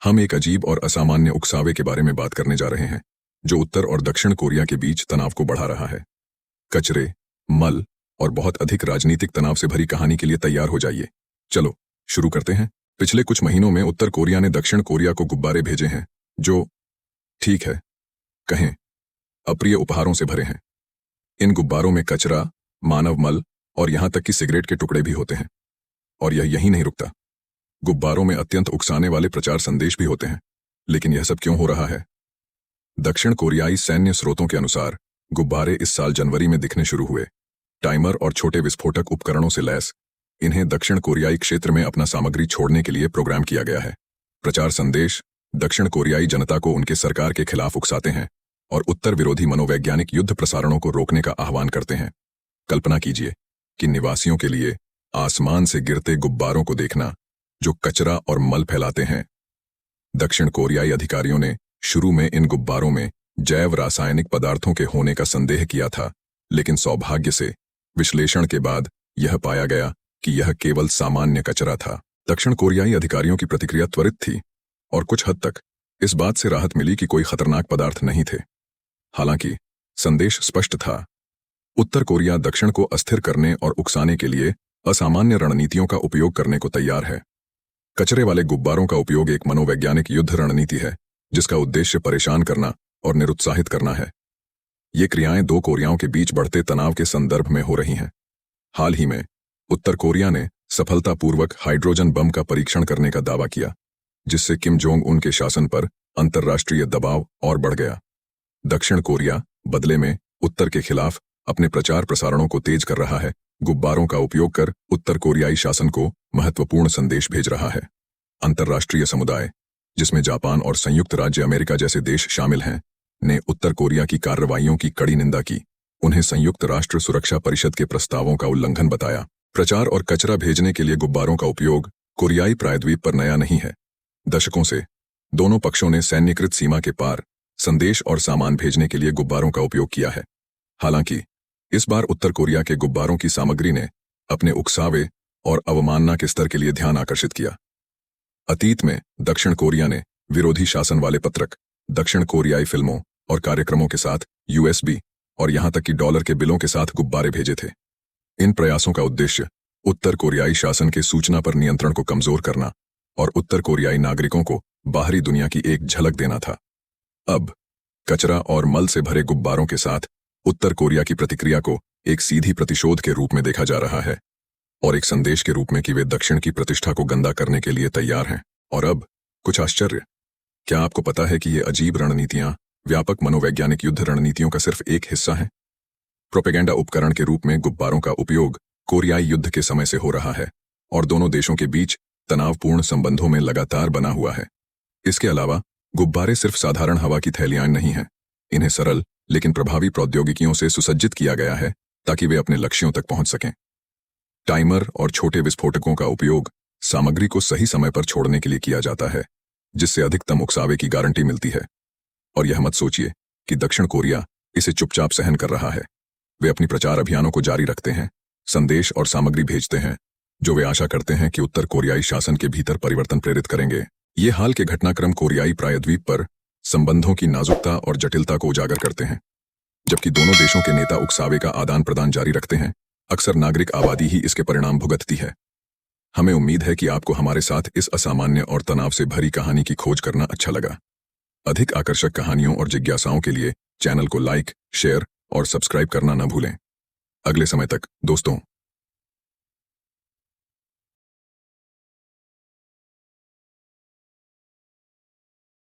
हम एक अजीब और असामान्य उकसावे के बारे में बात करने जा रहे हैं जो उत्तर और दक्षिण कोरिया के बीच तनाव को बढ़ा रहा है। कचरे, मल और बहुत अधिक राजनीतिक तनाव से भरी कहानी के लिए तैयार हो जाइए। चलो शुरू करते हैं। पिछले कुछ महीनों में उत्तर कोरिया ने दक्षिण कोरिया को गुब्बारे भेजे हैं जो, ठीक है, कहें अप्रिय उपहारों से भरे हैं। इन गुब्बारों में कचरा, मानव मल और यहां तक कि सिगरेट के टुकड़े भी होते हैं। और यह यहीं नहीं रुकता, गुब्बारों में अत्यंत उकसाने वाले प्रचार संदेश भी होते हैं। लेकिन यह सब क्यों हो रहा है? दक्षिण कोरियाई सैन्य स्रोतों के अनुसार गुब्बारे इस साल जनवरी में दिखने शुरू हुए। टाइमर और छोटे विस्फोटक उपकरणों से लैस इन्हें दक्षिण कोरियाई क्षेत्र में अपना सामग्री छोड़ने के लिए प्रोग्राम किया गया है। प्रचार संदेश दक्षिण कोरियाई जनता को उनके सरकार के खिलाफ उकसाते हैं और उत्तर विरोधी मनोवैज्ञानिक युद्ध प्रसारणों को रोकने का आह्वान करते हैं। कल्पना कीजिए कि निवासियों के लिए आसमान से गिरते गुब्बारों को देखना जो कचरा और मल फैलाते हैं। दक्षिण कोरियाई अधिकारियों ने शुरू में इन गुब्बारों में जैव रासायनिक पदार्थों के होने का संदेह किया था, लेकिन सौभाग्य से विश्लेषण के बाद यह पाया गया कि यह केवल सामान्य कचरा था। दक्षिण कोरियाई अधिकारियों की प्रतिक्रिया त्वरित थी और कुछ हद तक इस बात से राहत मिली कि कोई खतरनाक पदार्थ नहीं थे। हालांकि संदेश स्पष्ट था, उत्तर कोरिया दक्षिण को अस्थिर करने और उकसाने के लिए असामान्य रणनीतियों का उपयोग करने को तैयार है। कचरे वाले गुब्बारों का उपयोग एक मनोवैज्ञानिक युद्ध रणनीति है जिसका उद्देश्य परेशान करना और निरुत्साहित करना है। ये क्रियाएं दो कोरियाओं के बीच बढ़ते तनाव के संदर्भ में हो रही हैं। हाल ही में उत्तर कोरिया ने सफलतापूर्वक हाइड्रोजन बम का परीक्षण करने का दावा किया, जिससे किम जोंग उन के शासन पर अंतर्राष्ट्रीय दबाव और बढ़ गया। दक्षिण कोरिया बदले में उत्तर के खिलाफ अपने प्रचार प्रसारणों को तेज कर रहा है। गुब्बारों का उपयोग कर उत्तर कोरियाई शासन को महत्वपूर्ण संदेश भेज रहा है। अंतर्राष्ट्रीय समुदाय, जिसमें जापान और संयुक्त राज्य अमेरिका जैसे देश शामिल हैं, ने उत्तर कोरिया की कार्रवाइयों की कड़ी निंदा की। उन्हें संयुक्त राष्ट्र सुरक्षा परिषद के प्रस्तावों का उल्लंघन बताया। प्रचार और कचरा भेजने के लिए गुब्बारों का उपयोग कोरियाई प्रायद्वीप पर नया नहीं है। दशकों से दोनों पक्षों ने सैन्यकृत सीमा के पार संदेश और सामान भेजने के लिए गुब्बारों का उपयोग किया है। हालांकि इस बार उत्तर कोरिया के गुब्बारों की सामग्री ने अपने उकसावे और अवमानना के स्तर के लिए ध्यान आकर्षित किया। अतीत में दक्षिण कोरिया ने विरोधी शासन वाले पत्रक, दक्षिण कोरियाई फिल्मों और कार्यक्रमों के साथ यूएसबी और यहां तक कि डॉलर के बिलों के साथ गुब्बारे भेजे थे। इन प्रयासों का उद्देश्य उत्तर कोरियाई शासन के सूचना पर नियंत्रण को कमजोर करना और उत्तर कोरियाई नागरिकों को बाहरी दुनिया की एक झलक देना था। अब कचरा और मल से भरे गुब्बारों के साथ उत्तर कोरिया की प्रतिक्रिया को एक सीधी प्रतिशोध के रूप में देखा जा रहा है और एक संदेश के रूप में कि वे दक्षिण की प्रतिष्ठा को गंदा करने के लिए तैयार हैं। और अब कुछ आश्चर्य, क्या आपको पता है कि ये अजीब रणनीतियां व्यापक मनोवैज्ञानिक युद्ध रणनीतियों का सिर्फ एक हिस्सा हैं? प्रोपेगेंडा उपकरण के रूप में गुब्बारों का उपयोग कोरियाई युद्ध के समय से हो रहा है और दोनों देशों के बीच तनावपूर्ण संबंधों में लगातार बना हुआ है। इसके अलावा गुब्बारे सिर्फ साधारण हवा की थैलियां नहीं हैं। इन्हें सरल लेकिन प्रभावी प्रौद्योगिकियों से सुसज्जित किया गया है ताकि वे अपने लक्ष्यों तक पहुंच सकें। टाइमर और छोटे विस्फोटकों का उपयोग सामग्री को सही समय पर छोड़ने के लिए किया जाता है, जिससे अधिकतम उकसावे की गारंटी मिलती है। और यह मत सोचिए कि दक्षिण कोरिया इसे चुपचाप सहन कर रहा है। वे अपनी प्रचार अभियानों को जारी रखते हैं, संदेश और सामग्री भेजते हैं जो वे आशा करते हैं कि उत्तर कोरियाई शासन के भीतर परिवर्तन प्रेरित करेंगे। ये हाल के घटनाक्रम कोरियाई प्रायद्वीप पर संबंधों की नाजुकता और जटिलता को उजागर करते हैं। जबकि दोनों देशों के नेता उकसावे का आदान प्रदान जारी रखते हैं, अक्सर नागरिक आबादी ही इसके परिणाम भुगतती है। हमें उम्मीद है कि आपको हमारे साथ इस असामान्य और तनाव से भरी कहानी की खोज करना अच्छा लगा। अधिक आकर्षक कहानियों और जिज्ञासाओं के लिए चैनल को लाइक, शेयर और सब्सक्राइब करना न भूलें। अगले समय तक दोस्तों।